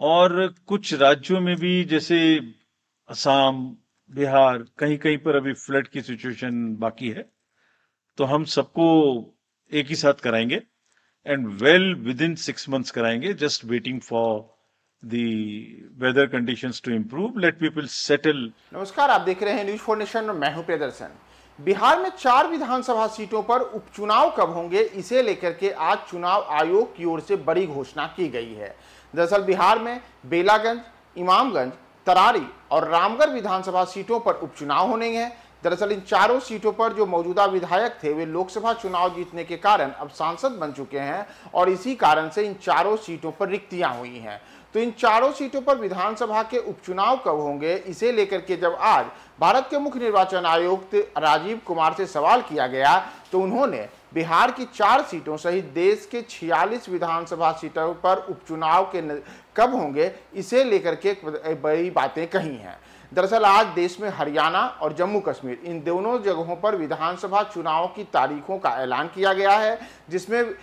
और कुछ राज्यों में भी जैसे असम, बिहार, कहीं कहीं पर अभी फ्लड की सिचुएशन बाकी है। तो हम सबको एक ही साथ कराएंगे and well within 6 months कराएंगे, just waiting for the weather conditions to improve, let people settle. नमस्कार, आप देख रहे हैं न्यूज फॉर नेशन और मैं हूं प्रियदर्शन। बिहार में 4 विधानसभा सीटों पर उपचुनाव कब होंगे, इसे लेकर के आज चुनाव आयोग की ओर से बड़ी घोषणा की गई है। दरअसल बिहार में बेलागंज, इमामगंज, तरारी और रामगढ़ विधानसभा सीटों पर उपचुनाव होने हैं। दरअसल इन चारों सीटों पर जो मौजूदा विधायक थे वे लोकसभा चुनाव जीतने के कारण अब सांसद बन चुके हैं और इसी कारण से इन चारों सीटों पर रिक्तियां हुई हैं। तो इन चारों सीटों पर विधानसभा के उपचुनाव कब होंगे, इसे लेकर के जब आज भारत के मुख्य निर्वाचन आयुक्त राजीव कुमार से सवाल किया गया तो उन्होंने बिहार की 4 सीटों सहित देश के 46 विधानसभा सीटों पर उपचुनाव के कब होंगे इसे लेकर के बड़ी बातें कही हैं। दरअसल आज देश में हरियाणा और जम्मू कश्मीर इन दोनों जगहों पर विधानसभा चुनाव की तारीखों का ऐलान किया गया है, जिसमें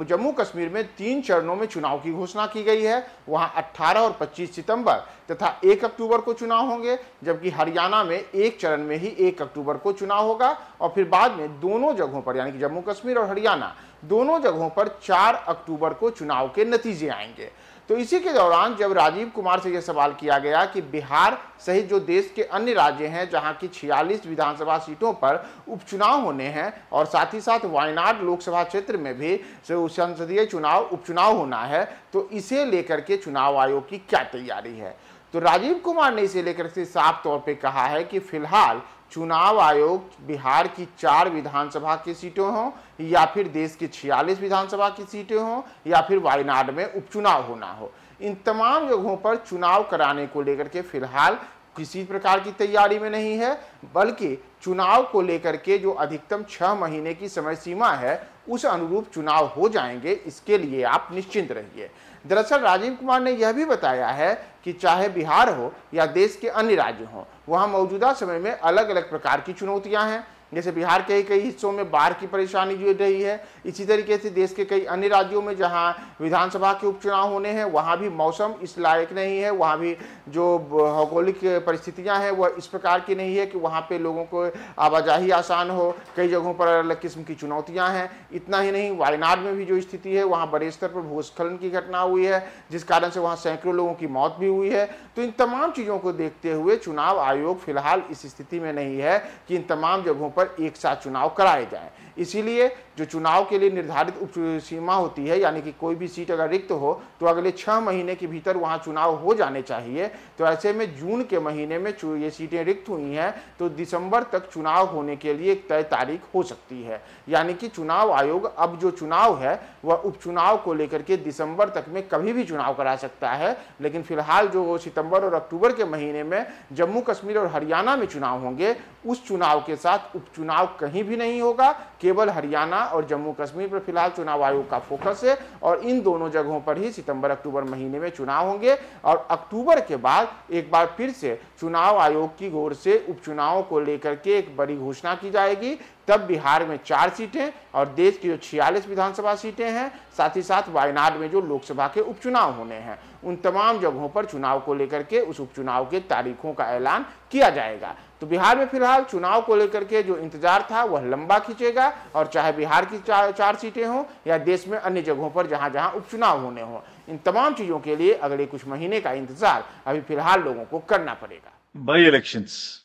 जम्मू कश्मीर में 3 चरणों में चुनाव की घोषणा की गई है। वहां 18 और 25 सितंबर तथा 1 अक्टूबर को चुनाव होंगे, जबकि हरियाणा में एक चरण में ही 1 अक्टूबर को चुनाव होगा और फिर बाद में दोनों जगहों पर यानी कि जम्मू कश्मीर और हरियाणा दोनों जगहों पर 4 अक्टूबर को चुनाव के नतीजे आएंगे। तो इसी के दौरान जब राजीव कुमार से यह सवाल किया गया कि बिहार सहित जो देश के अन्य राज्य हैं जहां की 46 विधानसभा सीटों पर उपचुनाव होने हैं और साथ ही साथ वायनाड लोकसभा क्षेत्र में भी संसदीय चुनाव उपचुनाव होना है, तो इसे लेकर के चुनाव आयोग की क्या तैयारी है। तो राजीव कुमार ने इसे लेकर के साफ तौर पे कहा है कि फिलहाल चुनाव आयोग बिहार की 4 विधानसभा की सीटों हों या फिर देश की 46 विधानसभा की सीटें हों या फिर वायनाड में उपचुनाव होना हो, इन तमाम जगहों पर चुनाव कराने को लेकर के फिलहाल किसी प्रकार की तैयारी में नहीं है, बल्कि चुनाव को लेकर के जो अधिकतम 6 महीने की समय सीमा है उस अनुरूप चुनाव हो जाएंगे, इसके लिए आप निश्चिंत रहिए। दरअसल राजीव कुमार ने यह भी बताया है कि चाहे बिहार हो या देश के अन्य राज्य हों, वहां मौजूदा समय में अलग अलग प्रकार की चुनौतियां हैं। जैसे बिहार के कई हिस्सों में बाढ़ की परेशानी जो रही है, इसी तरीके से देश के कई अन्य राज्यों में जहां विधानसभा के उपचुनाव होने हैं वहां भी मौसम इस लायक नहीं है, वहां भी जो भौगोलिक परिस्थितियां हैं वह इस प्रकार की नहीं है कि वहां पे लोगों को आवाजाही आसान हो। कई जगहों पर अलग किस्म की चुनौतियां हैं। इतना ही नहीं, वायनाड में भी जो स्थिति है वहां बड़े स्तर पर भूस्खलन की घटना हुई है, जिस कारण से वहां सैकड़ों लोगों की मौत भी हुई है। तो इन तमाम चीजों को देखते हुए चुनाव आयोग फिलहाल इस स्थिति में नहीं है कि इन तमाम जगहों पर एक साथ चुनाव कराए जाएं। इसीलिए जो चुनाव के लिए निर्धारित उप सीमा होती है, यानी कि कोई भी सीट अगर रिक्त हो तो अगले 6 महीने के भीतर वहां चुनाव हो जाने चाहिए। तो ऐसे में जून के महीने में ये सीटें रिक्त हुई हैं तो दिसंबर तक चुनाव होने के लिए एक तय तारीख हो सकती है। यानी कि चुनाव आयोग अब जो चुनाव है वह उपचुनाव को लेकर के दिसंबर तक में कभी भी चुनाव करा सकता है, लेकिन फिलहाल जो सितंबर और अक्टूबर के महीने में जम्मू कश्मीर और हरियाणा में चुनाव होंगे, उस चुनाव के साथ उपचुनाव कहीं भी नहीं होगा। केवल हरियाणा और जम्मू कश्मीर पर फिलहाल चुनाव आयोग का फोकस है और इन दोनों जगहों पर ही सितंबर अक्टूबर महीने में चुनाव होंगे और अक्टूबर के बाद एक बार फिर से चुनाव आयोग की ओर से उपचुनाव को लेकर के एक बड़ी घोषणा की जाएगी। तब बिहार में 4 सीटें और देश की जो 46 विधानसभा सीटें हैं, साथ ही साथ वायनाड में जो लोकसभा के उपचुनाव होने हैं, उन तमाम जगहों पर चुनाव को लेकर के उस उपचुनाव के तारीखों का ऐलान किया जाएगा। तो बिहार में फिलहाल चुनाव को लेकर के जो इंतजार था वह लंबा खींचेगा और चाहे बिहार की 4 सीटें हों या देश में अन्य जगहों पर जहां जहां उपचुनाव होने हों, इन तमाम चीजों के लिए अगले कुछ महीने का इंतजार अभी फिलहाल लोगों को करना पड़ेगा। बाई इलेक्शंस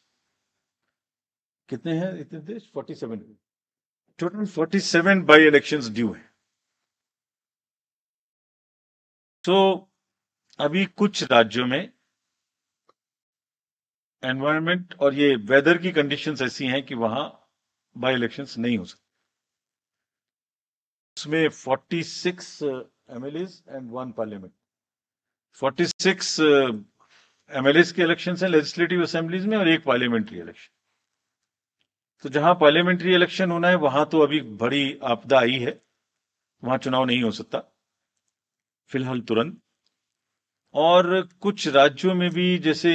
कितने हैं इतने देश? 47, टोटल 47 बाई इलेक्शंस ड्यू हैं। तो अभी कुछ राज्यों में एनवायरनमेंट और ये वेदर की कंडीशंस ऐसी हैं कि वहां बाई इलेक्शंस नहीं हो सकते। उसमें 46 एमएलएज एंड 1 पार्लियामेंट, 46 एमएलएज के इलेक्शंस हैं लेजिस्लेटिव असेंबलीज में और 1 पार्लियामेंट्री इलेक्शन। तो जहां पार्लियामेंट्री इलेक्शन होना है वहां तो अभी बड़ी आपदा आई है, वहां चुनाव नहीं हो सकता फिलहाल तुरंत। और कुछ राज्यों में भी जैसे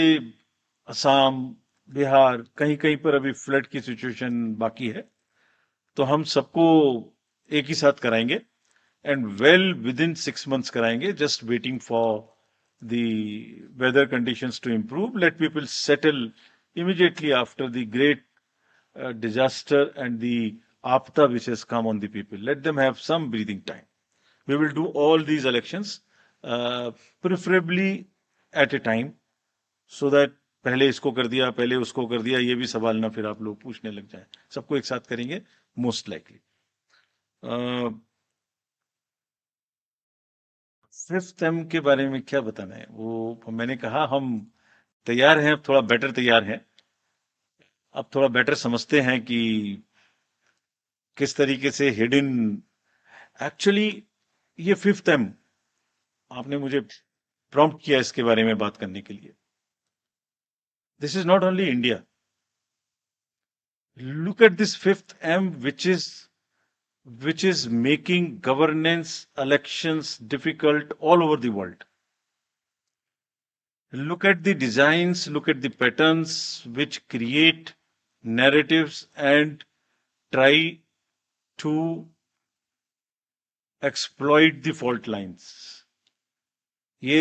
असम, बिहार, कहीं कहीं पर अभी फ्लड की सिचुएशन बाकी है। तो हम सबको एक ही साथ कराएंगे and well within 6 months कराएंगे, just waiting for the weather conditions to improve. Let people settle immediately after the great disaster and the apta which has come on the people. Let them have some breathing time. We will do all these elections, preferably at a time, so that पहले इसको कर दिया, पहले उसको कर दिया, ये भी सवाल ना फिर आप लोग पूछने लग जाएं. सबको एक साथ करेंगे, most likely. फिफ्थ एम के बारे में क्या बताना है? वो मैंने कहा हम तैयार हैं, अब थोड़ा बेटर तैयार हैं. अब थोड़ा बेटर समझते हैं कि किस तरीके से हिडन एक्चुअली ये फिफ्थ एम आपने मुझे प्रॉम्प्ट किया इसके बारे में बात करने के लिए. This is not only India. Look at this fifth M which is making governance elections difficult all over the world. Look at the designs, look at the patterns which create narratives and try to exploit the fault lines. ये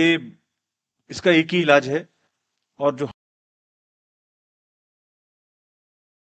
इसका एक ही इलाज है, और जो